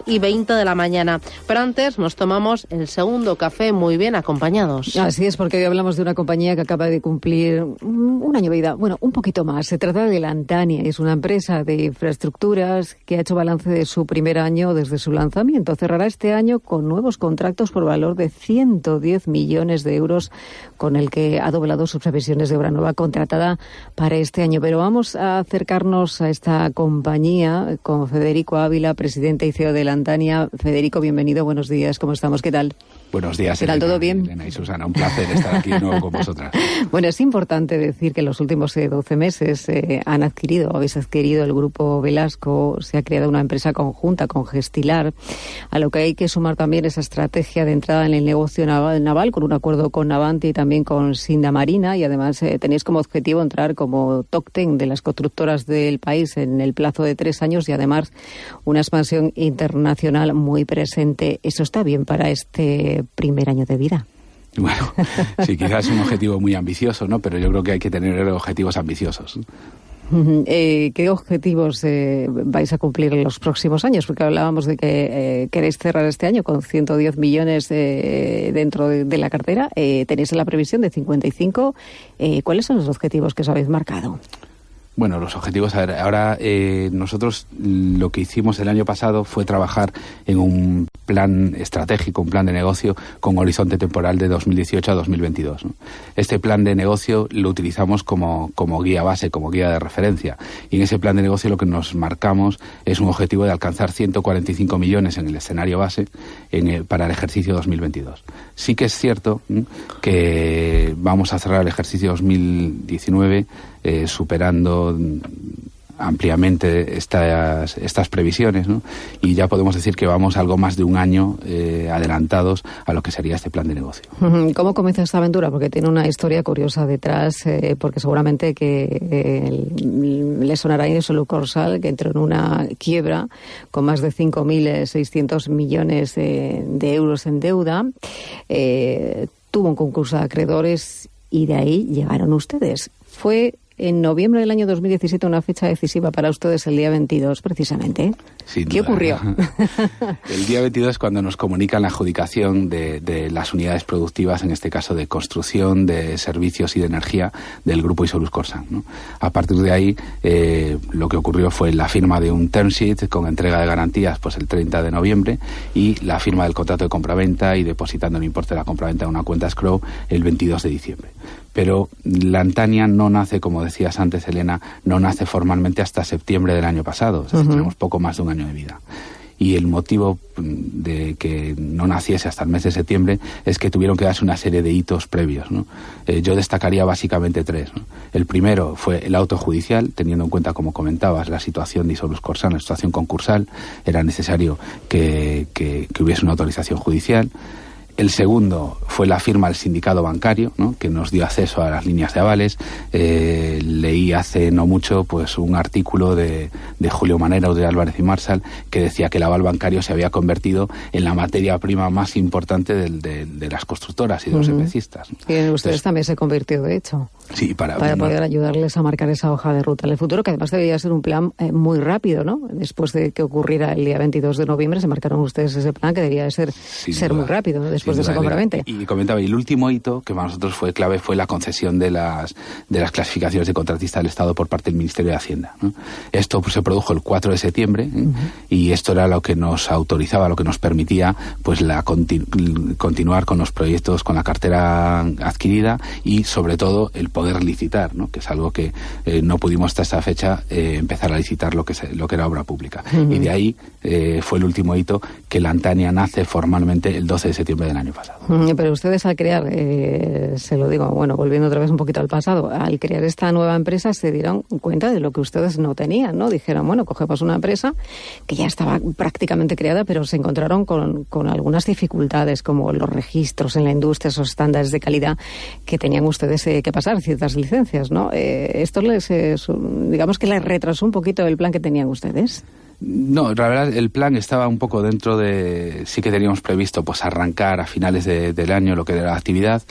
y 20 de la mañana. Pero antes nos tomamos el segundo café muy bien acompañados. Así es, porque hoy hablamos de una compañía que acaba de cumplir un año de vida, bueno, un poquito más. Se trata de Lantania, es una empresa de infraestructuras que ha hecho balance de su primer año desde su lanzamiento. Cerrará este año con nuevos contratos por valor de 110 millones de euros, con el que ha doblado sus previsiones de obra nueva contratada para este año. Pero vamos a acercarnos a esta compañía con Federico Ávila, presidente y CEO de Lantania. Federico, bienvenido, buenos días, ¿cómo estamos? ¿Qué tal? Buenos días, ¿Qué tal? Elena, ¿Todo bien? Elena y Susana, un placer estar aquí de nuevo con vosotras. Bueno, es importante decir que en los últimos 12 meses habéis adquirido el grupo Velasco, se ha creado una empresa conjunta con Gestilar, a lo que hay que sumar también esa estrategia de entrada en el negocio naval con un acuerdo con Navantia y también con Sinda Marina, y además tenéis como objetivo entrar como top 10 de las constructoras del país en el plazo de 3 años y además una expansión internacional muy presente. ¿Eso está bien para este primer año de vida? Bueno, sí, quizás es un objetivo muy ambicioso, ¿no? Pero yo creo que hay que tener objetivos ambiciosos. ¿Qué objetivos vais a cumplir en los próximos años? Porque hablábamos de que queréis cerrar este año con 110 millones dentro de la cartera. Tenéis la previsión de 55. ¿Cuáles son los objetivos que os habéis marcado? Bueno, los objetivos, a ver, ahora nosotros lo que hicimos el año pasado fue trabajar en un plan estratégico, un plan de negocio con horizonte temporal de 2018 a 2022, ¿no? Este plan de negocio lo utilizamos como guía base, como guía de referencia, y en ese plan de negocio lo que nos marcamos es un objetivo de alcanzar 145 millones en el escenario base para el ejercicio 2022. Sí que es cierto que vamos a cerrar el ejercicio 2019 superando ampliamente estas previsiones, ¿no? Y ya podemos decir que vamos algo más de un año adelantados a lo que sería este plan de negocio. ¿Cómo comienza esta aventura? Porque tiene una historia curiosa detrás, porque seguramente que le sonará a Solucorsal, que entró en una quiebra con más de 5.600 millones de euros en deuda, tuvo un concurso de acreedores y de ahí llegaron ustedes. Fue en noviembre del año 2017 una fecha decisiva para ustedes, el día 22, precisamente. Sin ¿Qué duda. ocurrió? El día 22 es cuando nos comunican la adjudicación de las unidades productivas, en este caso de construcción, de servicios y de energía del grupo Isolus Corsan, ¿no? A partir de ahí, lo que ocurrió fue la firma de un term sheet con entrega de garantías pues el 30 de noviembre y la firma del contrato de compraventa y depositando el importe de la compraventa en una cuenta escrow el 22 de diciembre. Pero Lantania no nace, como decías antes, Elena, no nace formalmente hasta septiembre del año pasado. O sea, tenemos poco más de un año de vida. Y el motivo de que no naciese hasta el mes de septiembre es que tuvieron que darse una serie de hitos previos, ¿no? Yo destacaría básicamente 3, ¿no? El primero fue el auto judicial, teniendo en cuenta, como comentabas, la situación de Isolus Corsan, la situación concursal. Era necesario que hubiese una autorización judicial. El segundo fue la firma del sindicato bancario, ¿no? Que nos dio acceso a las líneas de avales. Leí hace no mucho pues un artículo de Julio Manera, de Álvarez y Marsal, que decía que el aval bancario se había convertido en la materia prima más importante de las constructoras y de los EPCistas. Y en ustedes también se convirtió, de hecho. Sí, para poder ayudarles a marcar esa hoja de ruta en el futuro, que además debería ser un plan muy rápido, ¿no? Después de que ocurriera el día 22 de noviembre, se marcaron ustedes ese plan que debería ser muy rápido, ¿no? Después de esa compraventa. Y comentaba, y el último hito que para nosotros fue clave fue la concesión de las clasificaciones de contratista del Estado por parte del Ministerio de Hacienda, ¿no? Esto pues, se produjo el 4 de septiembre y esto era lo que nos autorizaba, lo que nos permitía pues continuar con los proyectos, con la cartera adquirida y sobre todo el poder licitar, ¿no? Que es algo que no pudimos hasta esta fecha empezar a licitar lo que era obra pública. Y de ahí fue el último hito, que Lantania nace formalmente el 12 de septiembre del año pasado. Pero ustedes al crear, se lo digo, bueno, volviendo otra vez un poquito al pasado, al crear esta nueva empresa se dieron cuenta de lo que ustedes no tenían, ¿no? Dijeron, bueno, cogemos una empresa que ya estaba prácticamente creada, pero se encontraron con algunas dificultades, como los registros en la industria, esos estándares de calidad que tenían ustedes que pasar, ciertas licencias, ¿no? Esto digamos que les retrasó un poquito el plan que tenían ustedes. No, la verdad el plan estaba un poco dentro de... Sí que teníamos previsto pues arrancar a finales del año lo que era la actividad,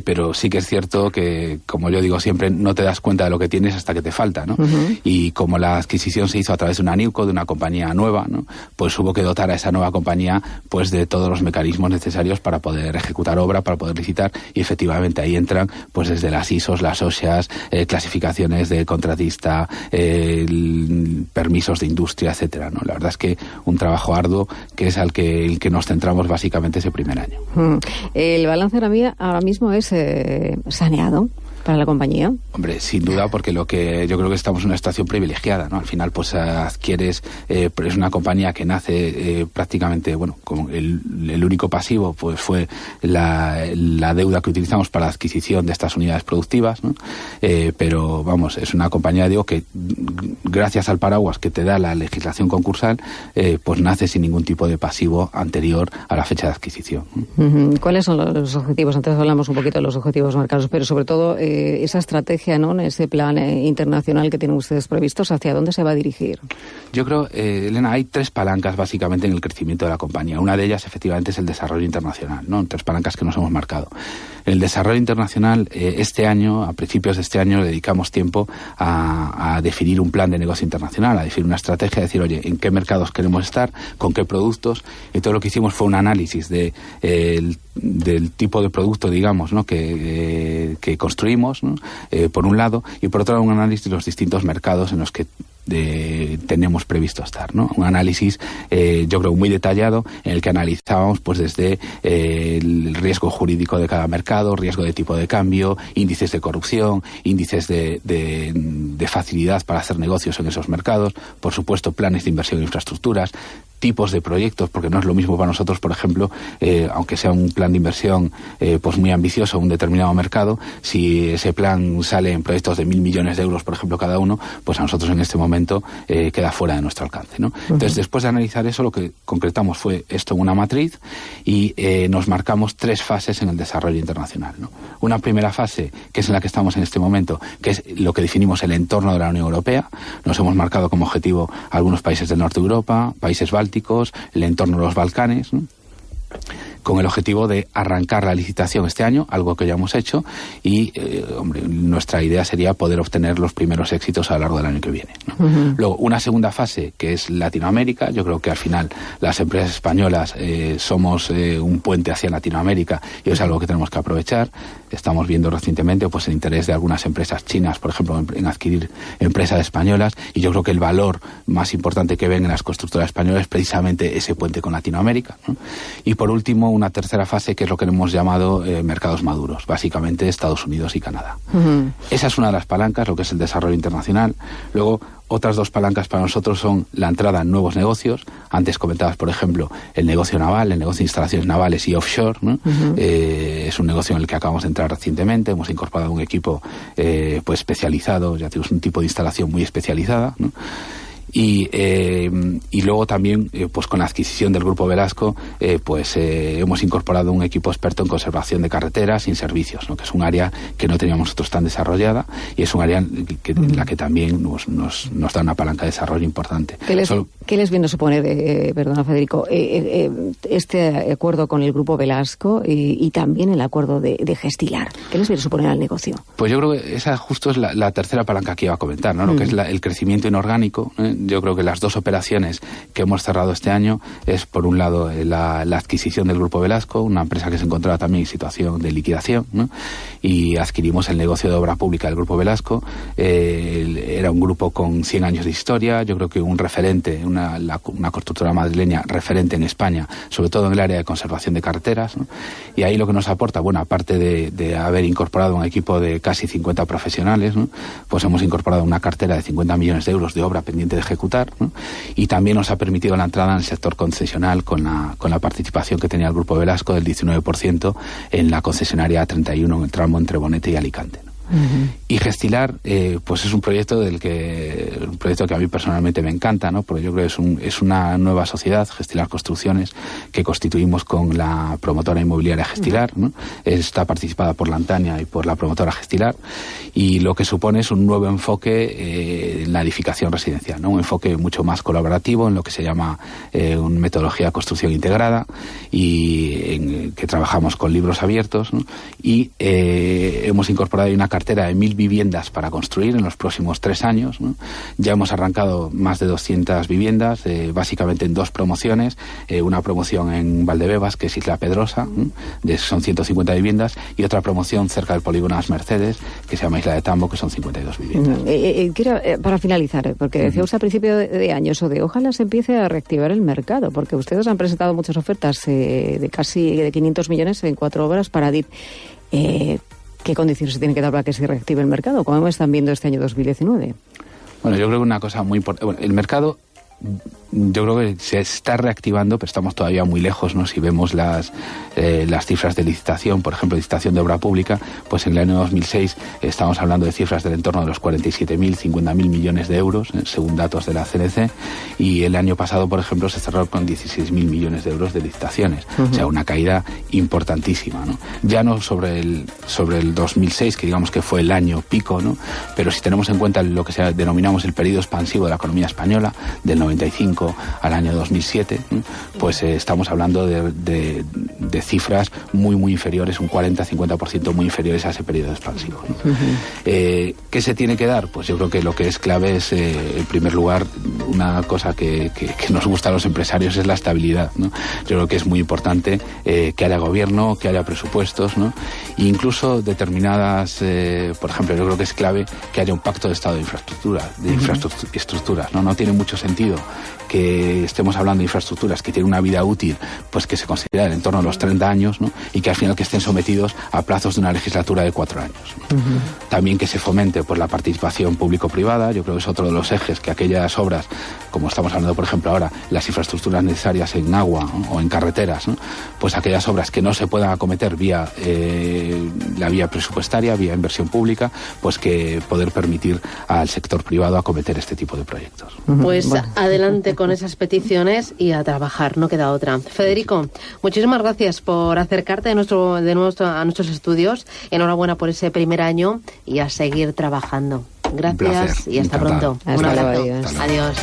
pero sí que es cierto que, como yo digo siempre, no te das cuenta de lo que tienes hasta que te falta, ¿no? Y como la adquisición se hizo a través de una NewCo, de una compañía nueva, ¿no? Pues hubo que dotar a esa nueva compañía pues de todos los mecanismos necesarios para poder ejecutar obra, para poder licitar, y efectivamente ahí entran pues desde las ISOs, las OSHAs, clasificaciones de contratista, permisos de industria, etcétera, ¿no? La verdad es que un trabajo arduo que es el que nos centramos básicamente ese primer año. El balance ahora mismo es saneado para la compañía. Hombre, sin duda, porque yo creo que estamos en una situación privilegiada, ¿no? Al final, pues adquieres, es una compañía que nace prácticamente, bueno, como el único pasivo, pues fue la deuda que utilizamos para la adquisición de estas unidades productivas, ¿no? Pero, vamos, es una compañía, digo, que gracias al paraguas que te da la legislación concursal, pues nace sin ningún tipo de pasivo anterior a la fecha de adquisición. ¿Cuáles son los objetivos? Antes hablamos un poquito de los objetivos marcados, pero sobre todo esa estrategia, ¿no?, en ese plan internacional que tienen ustedes previstos, ¿hacia dónde se va a dirigir? Yo creo, Elena, hay 3 palancas básicamente en el crecimiento de la compañía. Una de ellas, efectivamente, es el desarrollo internacional, ¿no? 3 palancas que nos hemos marcado. El desarrollo internacional, este año, a principios de este año, dedicamos tiempo a definir un plan de negocio internacional, a definir una estrategia, a decir, oye, ¿en qué mercados queremos estar? ¿Con qué productos? Y todo lo que hicimos fue un análisis del tipo de producto, digamos, ¿no?, que construimos, ¿no?, por un lado, y por otro lado un análisis de los distintos mercados en los que tenemos previsto estar, ¿no? Un análisis, yo creo, muy detallado, en el que analizábamos pues desde el riesgo jurídico de cada mercado, riesgo de tipo de cambio, índices de corrupción, índices de facilidad para hacer negocios en esos mercados, por supuesto planes de inversión en infraestructuras, tipos de proyectos, porque no es lo mismo para nosotros, por ejemplo, aunque sea un plan de inversión pues muy ambicioso en un determinado mercado, si ese plan sale en proyectos de 1.000 millones de euros, por ejemplo, cada uno, pues a nosotros en este momento queda fuera de nuestro alcance, ¿no? Entonces, después de analizar eso, lo que concretamos fue esto en una matriz y nos marcamos 3 fases en el desarrollo internacional, ¿no? Una primera fase, que es en la que estamos en este momento, que es lo que definimos el entorno de la Unión Europea. Nos hemos marcado como objetivo algunos países del norte de Europa, países bálticos, el entorno de los Balcanes, ¿no?, con el objetivo de arrancar la licitación este año, algo que ya hemos hecho, y hombre, nuestra idea sería poder obtener los primeros éxitos a lo largo del año que viene, ¿no? Luego, una segunda fase, que es Latinoamérica. Yo creo que al final las empresas españolas somos un puente hacia Latinoamérica, y es algo que tenemos que aprovechar. Estamos viendo recientemente pues el interés de algunas empresas chinas, por ejemplo, en adquirir empresas españolas, y yo creo que el valor más importante que ven en las constructoras españolas es precisamente ese puente con Latinoamérica, ¿no? Y por último, una tercera fase, que es lo que hemos llamado mercados maduros, básicamente Estados Unidos y Canadá. Esa es una de las palancas, lo que es el desarrollo internacional. Luego, otras 2 palancas para nosotros son la entrada en nuevos negocios. Antes comentabas, por ejemplo, el negocio naval, el negocio de instalaciones navales y offshore, ¿no? Es un negocio en el que acabamos de entrar recientemente. Hemos incorporado un equipo pues especializado, ya tenemos un tipo de instalación muy especializada, ¿no? Y luego también pues con la adquisición del Grupo Velasco hemos incorporado un equipo experto en conservación de carreteras y en servicios, ¿no?, que es un área que no teníamos nosotros tan desarrollada, y es un área en la que también nos da una palanca de desarrollo importante. ¿Qué les viene a suponer, perdona Federico, este acuerdo con el Grupo Velasco y también el acuerdo de Gestilar? ¿Qué les viene a suponer al negocio? Pues yo creo que esa justo es la tercera palanca que iba a comentar, ¿no? Lo que es el crecimiento inorgánico. Yo creo que las 2 operaciones que hemos cerrado este año es, por un lado, la adquisición del Grupo Velasco, una empresa que se encontraba también en situación de liquidación, ¿no?, y adquirimos el negocio de obra pública del Grupo Velasco. Era un grupo con 100 años de historia, yo creo que un referente, una constructora madrileña referente en España, sobre todo en el área de conservación de carreteras, ¿no? Y ahí lo que nos aporta, bueno, aparte de haber incorporado un equipo de casi 50 profesionales, ¿no?, pues hemos incorporado una cartera de 50 millones de euros de obra pendiente de ejecutar, ¿no? Y también nos ha permitido la entrada en el sector concesional con la participación que tenía el Grupo Velasco del 19% en la concesionaria A31 en el tramo entre Bonete y Alicante, ¿no? Y Gestilar, pues es un proyecto que a mí personalmente me encanta, ¿no? Porque yo creo que es una nueva sociedad, Gestilar Construcciones, que constituimos con la promotora inmobiliaria Gestilar, ¿no? Está participada por Lantania y por la promotora Gestilar, y lo que supone es un nuevo enfoque en la edificación residencial, ¿no? Un enfoque mucho más colaborativo en lo que se llama una metodología de construcción integrada, y que trabajamos con libros abiertos, ¿no? Y hemos incorporado una cartera de 1.000 viviendas para construir en los próximos 3 años, ¿no? Ya hemos arrancado más de 200 viviendas, básicamente en 2 promociones, una promoción en Valdebebas, que es Isla Pedrosa, ¿no? Son 150 viviendas, y otra promoción cerca del polígono Las Mercedes, que se llama Isla de Tambo, que son 52 viviendas. Quiero, para finalizar, porque decía usted a principio de año eso de ojalá se empiece a reactivar el mercado, porque ustedes han presentado muchas ofertas de casi de 500 millones en 4 obras para DIP. ¿Qué condiciones se tienen que dar para que se reactive el mercado? ¿Cómo están viendo este año 2019? Bueno, yo creo que una cosa muy importante... Bueno, el mercado, yo creo que se está reactivando, pero estamos todavía muy lejos, ¿no? Si vemos las cifras de licitación, por ejemplo, licitación de obra pública, pues en el año 2006 estamos hablando de cifras del entorno de los 47.000, 50.000 millones de euros, según datos de la CNC, y el año pasado, por ejemplo, se cerró con 16.000 millones de euros de licitaciones. O sea, una caída importantísima, ¿no? Ya no sobre el 2006, que digamos que fue el año pico, ¿no? Pero si tenemos en cuenta lo que denominamos el periodo expansivo de la economía española, del 95 al año 2007, pues estamos hablando de cifras muy inferiores, un 40-50% muy inferiores a ese periodo expansivo, ¿no? ¿Qué se tiene que dar? Pues yo creo que lo que es clave es, en primer lugar, una cosa que nos gusta a los empresarios, es la estabilidad, ¿no? Yo creo que es muy importante que haya gobierno, que haya presupuestos, ¿no? E incluso determinadas, por ejemplo, yo creo que es clave que haya un pacto de Estado de infraestructuras, ¿no? No tiene mucho sentido que estemos hablando de infraestructuras que tienen una vida útil, pues que se considera en torno a los 30 años, ¿no? Y que al final que estén sometidos a plazos de una legislatura de 4 años, ¿no? También que se fomente pues la participación público-privada. Yo creo que es otro de los ejes, que aquellas obras, como estamos hablando por ejemplo ahora, las infraestructuras necesarias en agua, ¿no? O en carreteras, ¿no? Pues aquellas obras que no se puedan acometer vía la vía presupuestaria, vía inversión pública, pues que poder permitir al sector privado acometer este tipo de proyectos. Pues bueno, adelante con esas peticiones y a trabajar, no queda otra. Federico, muchísimas gracias por acercarte a nuestros estudios. Enhorabuena por ese primer año y a seguir trabajando. Gracias y hasta pronto. Un abrazo. Adiós.